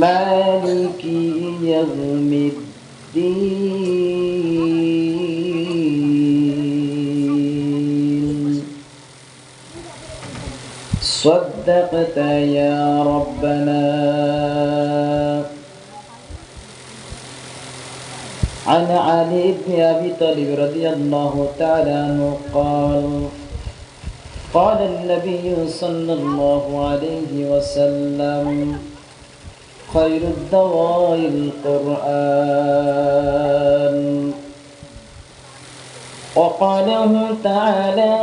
مالك يوم الدين صدقت يا ربنا. عن علي بن أبي طالب رضي الله تعالى عنه قال قال النبي صلى الله عليه وسلم خير الدواء القرآن. وقاله تعالى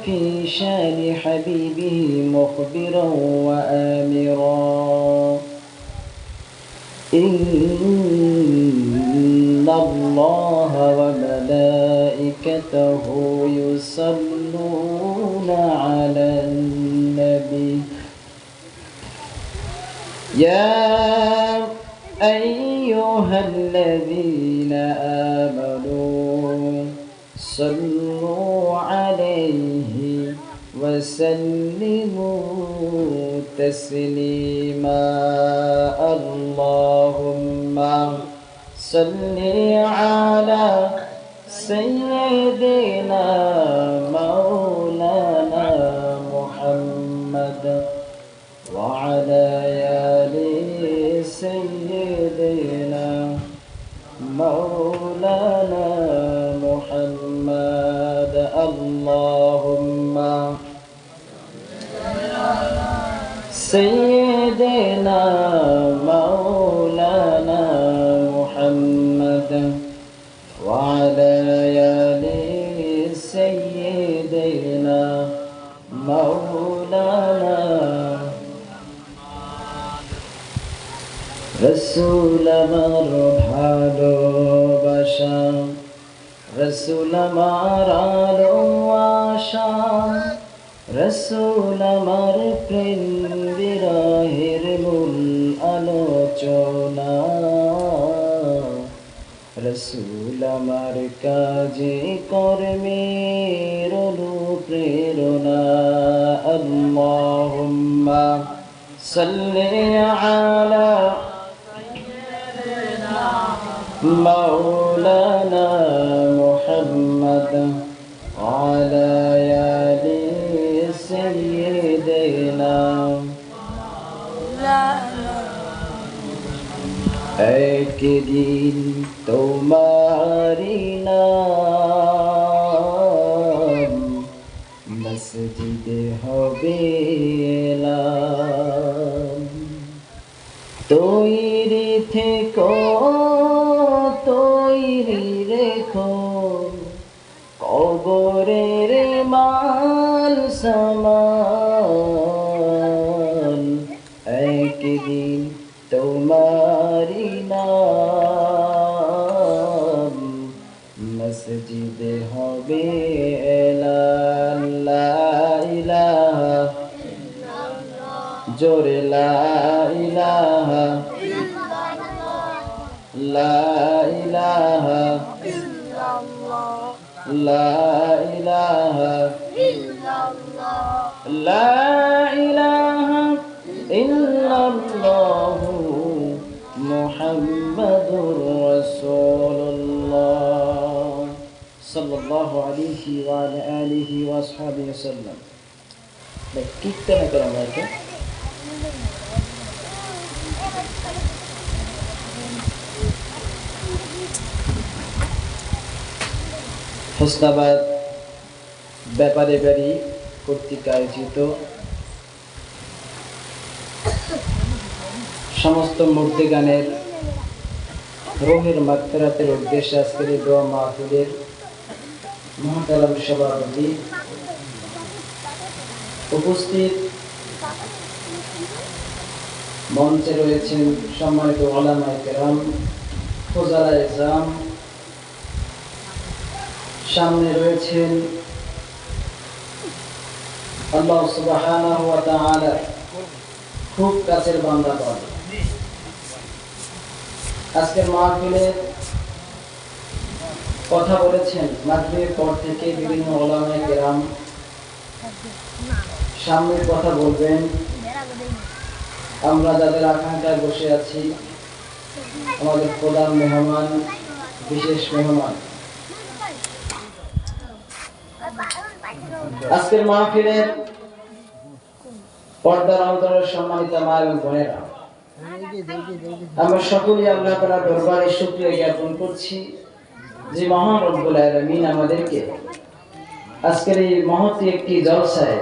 في شان حبيبه مخبرا وآمرا إن الله وملائكته يصلون على النبي يا أيها الذين آمنوا صلوا عليه وسلموا تسليما. اللهم صل على سيدنا مولانا محمد وعلى آل سيدنا مولانا محمد. اللهم سيدنا مولانا محمد وعلى آل سيدنا مولانا رسول আমার ভালোবাসা রসুল আমার আশা রসুল আমার প্রেম বিরহের মূল আলোচনা রসুল আমার কাজে কর্মের অনুপ্রেরণা। আল্লাহুম্মা সাল্লি আলা مولانا محمد وعلى آل سيدنا একদিন তোমারি নাম মসজিদে হবে এলান। তৈরি থেকো তৈরি রেখো কবরের মাল সামান একদিন তোমারি নাম মসজিদে হবে এলান। লা ইলাহা জোরে লা ইলাহা লা ইলাহা লা ইলাহা লা ইলাহা ইল্লাল্লাহু মুহাম্মাদুর রাসূলুল্লাহ সাল্লাল্লাহু আলাইহি ওয়া আলিহি ওয়া আসহাবিহি ওয়াসাল্লাম। কীর্তন করা হয় হোসনাবাদ ব্যাপারে বাড়ি কর্তৃক আয়োজিত সমস্ত মুর্দে গানের রোহের মাগফিরাতের উদ্দেশ্যে আজকের এই দোয়া মাহফিলের মহাতালাম সভাপতি উপস্থিত মঞ্চে রয়েছেন সম্মানিত উলামায়ে কেরাম, ফুজালায়ে ইজরাম, সামনে রয়েছেন আল্লাহ সুবহানাহু ওয়া তাআলা খুব কাছের বান্দাগণ। আজকের মাহফিলে কথা বলেছেন মাগরিবের পর থেকে বিভিন্ন উলামায়ে কেরাম, সামনে কথা বলবেন আমরা যাদের আকাঙ্ক্ষায় বসে আছি, আমাদের প্রধান মেহমান, বিশেষ মেহমান, আজকের মাহফিলের পর্দার অন্তরের সম্মানিত মা এবং বোনেরা, আমরা সকলেই আল্লাহ তাআলার দরবারে শুকরিয়া জ্ঞাপন করছি যে মহান রব্বুল আলামিন আমাদেরকে আজকের এই মহতী একটি জলসায়,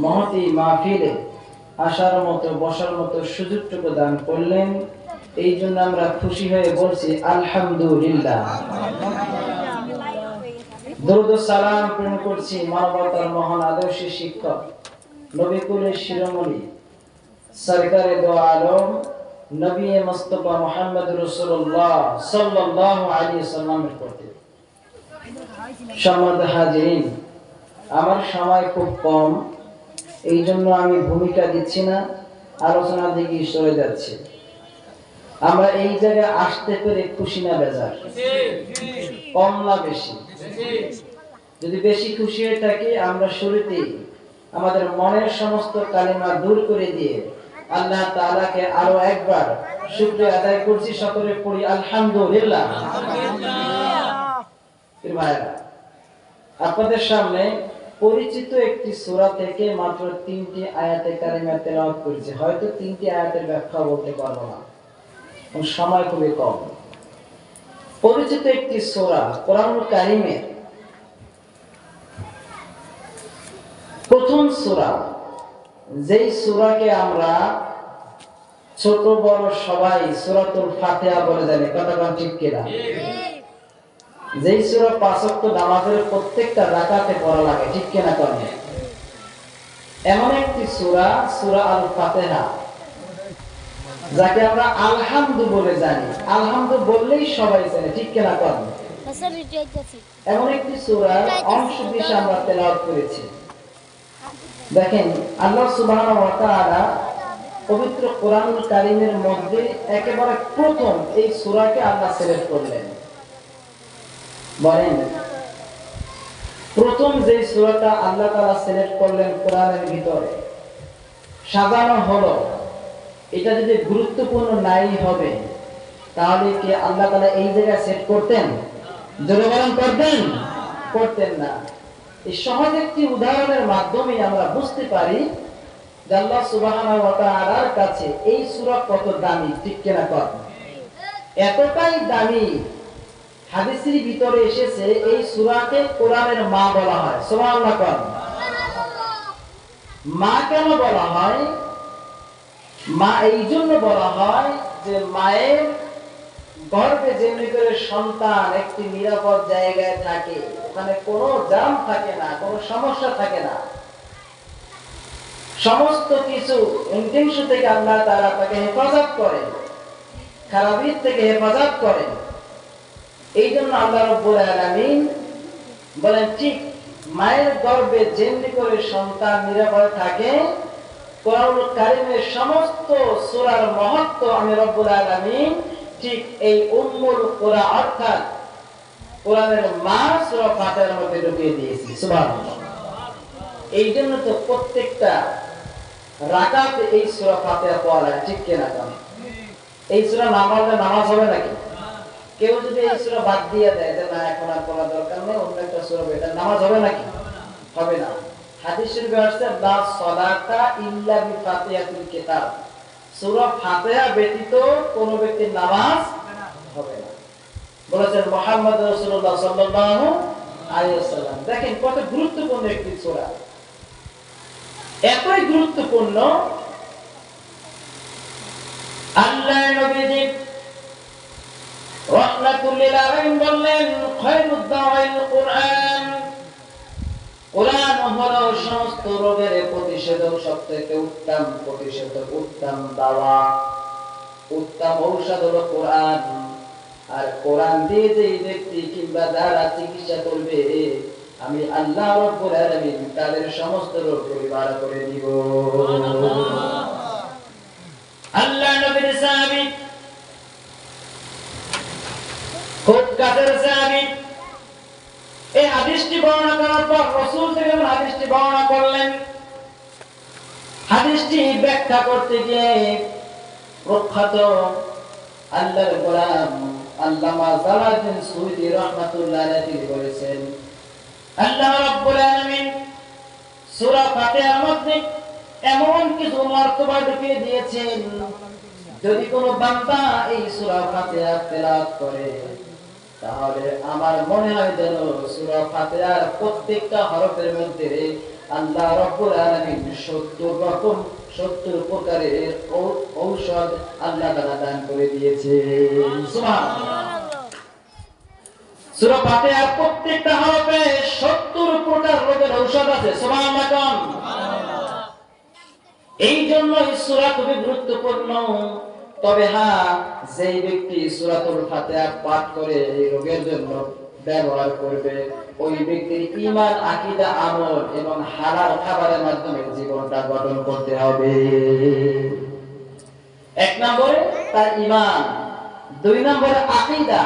মহতী মাহফিলে আসার মতো, বসার মতো সুযোগটুকু দান করলেন। এই জন্য আমরা খুশি হয়ে বলছি আলহামদুলিল্লাহ। দরুদ ও সালাম প্রেরণ করছি মানবতার মহান আদর্শের শিক্ষক, নবী কুলের শিরোমণি, সরকারে দো আলম, নবী মুস্তাফা মুহাম্মদ রাসূলুল্লাহ সাল্লাল্লাহু আলাইহি ওয়াসাল্লামের প্রতি। সম্মানিত হাজিরিন, আমার সময় খুব কম, এই জন্য আমি ভূমিকা দিচ্ছি না, আলোচনার দিকে সরে যাচ্ছি। আমরা এই জায়গায় আসতে পেরে খুশি না বেজার? কম না বেশি? যদি বেশি খুশি হয়ে থাকি, আমরা শুরুতেই আমাদের মনের সমস্ত কালিমা দূর করে দিয়ে আল্লাহ তাআলাকে আরো একবার শুকরিয়া আদায় করছি। সকলে পড়ি আলহামদুলিল্লাহ। ভাইরা, আপনাদের সামনে পরিচিত একটি সূরা থেকে মাত্র 3টি আয়াতে কারিমা তেলাওয়াত করেছি। হয়তো 3টি আয়াতের ব্যাখ্যা বলতে পারবো না, সময় খুবই কম। পরিচিত একটি সূরা, কোরআনুল কারীমের প্রথম সূরা, যেই সূরাকে আমরা ছোট বড় সবাই সূরাতুল ফাতিহা বলে জানি। কথা কোন ঠিক কিনা? যেই সূরা 5 ওয়াক্ত নামাজের প্রত্যেকটা রাকাতে পড়া লাগে, ঠিক কিনা কোন? এমন একটি সূরা, সূরা আল ফাতিহা, যাকে আমরা আলহামদু বলে জানি। আলহামদু বললেই সবাই জানে, ঠিক কিনা কোন? এমন একটি সূরার অংশ বিশেষ আমরা তেলাওয়াত করেছি। দেখেন, আল্লাহ সুবহানাহু ওয়া তাআলা পবিত্র কোরআনুল কারীমের মধ্যে একেবারে প্রথম এই সূরাকে আল্লাহ সিলেক্ট করলেন। বলেন, প্রথম যে সূরাটা আল্লাহ তাআলা সিলেক্ট করলেন কোরআনের ভিতরে, সাজানো হলো, এটা যদি গুরুত্বপূর্ণ নাই হবে, তাহলে কি আল্লাহ তাআলা এই জায়গায় সেট করতেন? জোরে বলেন, করতেন? করতেন না। এই সহজ একটি উদাহরণের মাধ্যমে আমরা বুঝতে পারি যে আল্লাহ সুবহানাহু ওয়া তাআলার কাছে এই সূরা কত দামি, ঠিক কিনা কর? এতটাই দামি, হাদিসের ভিতরে এসেছে এই সূরাকে কোরআনের মা বলা হয়। সুবহানাল্লাহ কর। মা কেন বলা হয়? মা এই জন্য বলা হয় যে মায়ের গর্ভে যেমনি করে সন্তান একটি নিরাপদ জায়গায় থাকে, ওখানে কোনো জাম থাকে না, কোনো সমস্যা থাকে না, সমস্ত কিছু ইনটেনশন থেকে আল্লাহ তাআলা তাকে হেফাজত করেন, খারাপের থেকে হেফাজত করেন। এই জন্য আল্লাহ রাব্বুল আলামিন বলেন, ঠিক মায়ের গর্ভে যেমনি করে সন্তান নিরাপদ থাকে, কোরআনুল কারীমের সমস্ত সূরার মহত্ব আমি রব্বুল আলামিন ঠিক এই উম্মুল কুরআন অর্থাৎ কোরআনের মা সূরা ফাতিহার মধ্যে ঢুকিয়ে দিয়েছি। সুবহানাল্লাহ। এই জন্য তো প্রত্যেকটা রাকাতে এই সূরা ফাতিহা পড়া লাগে, ঠিক কিনা? এই সূরা না পড়লে নামাজ হবে নাকি? কেউ যদি এই সূরা বাদ দিয়ে দেয় যে না এখন আর পড়া দরকার নেই, অন্য একটা সূরা, এটা নামাজ হবে নাকি? হবে না। হাদিস শরীফে আসছে লা সালাতা ইল্লা বিফাতিহাতিল কিতাব, সূরা ফাতিহা ব্যতীত কোন ব্যক্তির নামাজ হবে না, বলেছেন মুহাম্মদ রাসূলুল্লাহ সাল্লাল্লাহু আলাইহি ওয়াসাল্লাম। দেখেন কত গুরুত্বপূর্ণ একটি সূরা। এতই গুরুত্বপূর্ণ, আল্লাহর নবীজি রাহমাতুল লিল আলামিন বললেন, খায়রুদ দাওয়াইল কুরআন, কোরআন হলো সমস্ত রোগের প্রতিষেধক, সবথেকে উত্তম প্রতিষেধক, উত্তম দাওয়া, উত্তম ঔষধ হলো কোরআন। আর কোরআন দিয়ে যে ব্যক্তি কিংবা যারা চিকিৎসা করবে, আমি আল্লাহ রাব্বুল আলামিন তাদের সমস্ত রোগ পরিবার করে দিব। আল্লাহ নবীর সাহাবী, খুব কাছের সাহাবী, এই হাদিসটি বর্ণনা করার পর রাসূল থেকে হাদিসটি বর্ণনা করলেন। হাদিসটি ব্যাখ্যা করতে গিয়ে প্রখ্যাত আল্লাহর গোলাম আল্লামা জালালউদ্দিন সুয়ুতী রাহমাতুল্লাহ আলাইহি বলেছেন, আল্লাহ রাব্বুল আলামিন সূরা ফাতিহার মধ্যে এমন কিছু মর্তবা ঢুকিয়ে দিয়েছেন, যদি কোনো বান্দা এই সূরা ফাতিহা তেলাওয়াত করে তাহলে আমার মনে হয় যেন সূরা ফাতিহার প্রত্যেকটা হরফের মধ্যে আল্লাহ রাব্বুল আলামিন 70 প্রকারের ঔষধ আল্লাহ তাআলা দান করে দিয়েছেন। সুবহানাল্লাহ। সূরা ফাতিহার প্রত্যেকটা হরফে 70 প্রকার রোগের ঔষধ আছে। সুবহানাল্লাহ। এই জন্য এই সূরা খুবই গুরুত্বপূর্ণ। তবে হ্যাঁ, যেই ব্যক্তি সূরাতুল ফাতিহা পাঠ করে এই রোগের জন্য ব্যবহার করবে, ওই ব্যক্তির ঈমান, আকীদা, আমল এবং হালাল খাবারের মাধ্যমে জীবনটা গঠন করতে হবে। এক নম্বরে তার ঈমান, দুই নম্বরে আকীদা,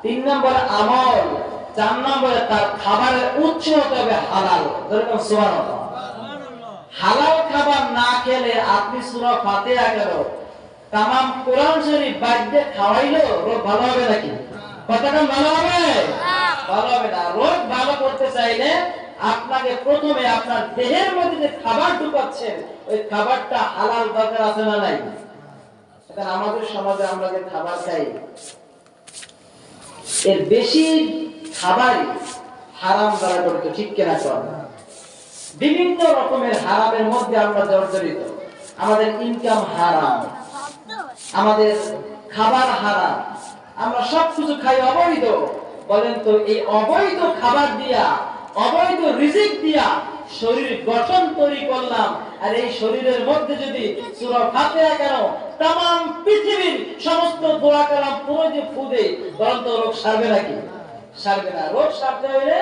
তিন নম্বরে আমল, চার নম্বরে তার খাবারের উৎস হতে হবে হালাল। যেরকম সুবহানাল্লাহ। হালাল খাবার না খেলে আপনি সূরা ফাতিহা কেন তামাম কোরআন শরীফ বাধ্যে খাওয়াইলো রোগ ভালো হবে নাকি? কথাটা ভালো হবে? ভালো হবে না। রোগ ভালো করতে চাইলে আপনাকে প্রথমে আপনার দেহের মধ্যে যে খাবার ঢুকাচ্ছেন ওই খাবারটা হালাল দরকার আছে না নাই? এখন আমাদের সমাজে আমরা যে খাবার খাই এর বেশি খাবারই হারাম দ্বারা গঠিত, ঠিক কিনা কর? বিভিন্ন রকমের হারামের মধ্যে আমরা জর্জরিত। আমাদের ইনকাম হারাম, আমাদের খাবার হারাম, আমরা সবকিছু খাই অবৈধ। বলেন তো এই অবৈধ খাবার দিয়া, অবৈধ রিজিক দিয়া শরীর গঠন তৈরি করলাম, আর এই শরীরের মধ্যে যদি সূরা ফাতিহা কেন তামাম পৃথিবীর সমস্ত দোয়া কালাম পুরো যে ফুদে, বলেন তো রোগ সারবে নাকি? সারবে না। রোগ সারতে হলে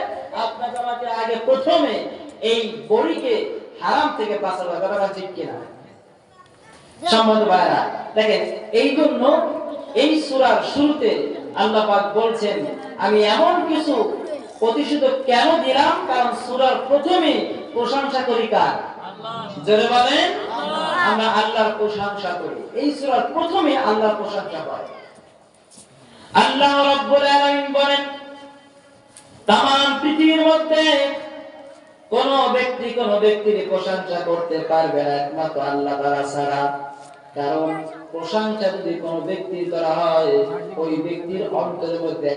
আপনাকে আমাকে আগে প্রথমে এই বড়িকে হারাম থেকে বাঁচাতে হবে। কথা ঠিক কিনা? সম্মানিত ভাইরা, দেখেন এই জন্য এই সূরার শুরুতে আল্লাহ পাক বলছেন, আমি এমন কিছু প্রতিশোধ কেন দিলাম, কারণ সূরার প্রথমে প্রশংসা করি কার? জোরে বলেন। আমরা আল্লাহর প্রশংসা করি। এই সূরার প্রথমে আল্লাহর প্রশংসা করে। আল্লাহ রাব্বুল আলামিন বলেন, তামাম পৃথিবীর মধ্যে কোন ব্যক্তির প্রশংসা করতে পারবে না একমাত্র আল্লাহ তাআলা ছাড়া। কারণ প্রশংসা যদি কোন ব্যক্তির করা হয় ওই ব্যক্তির অন্তরের মধ্যে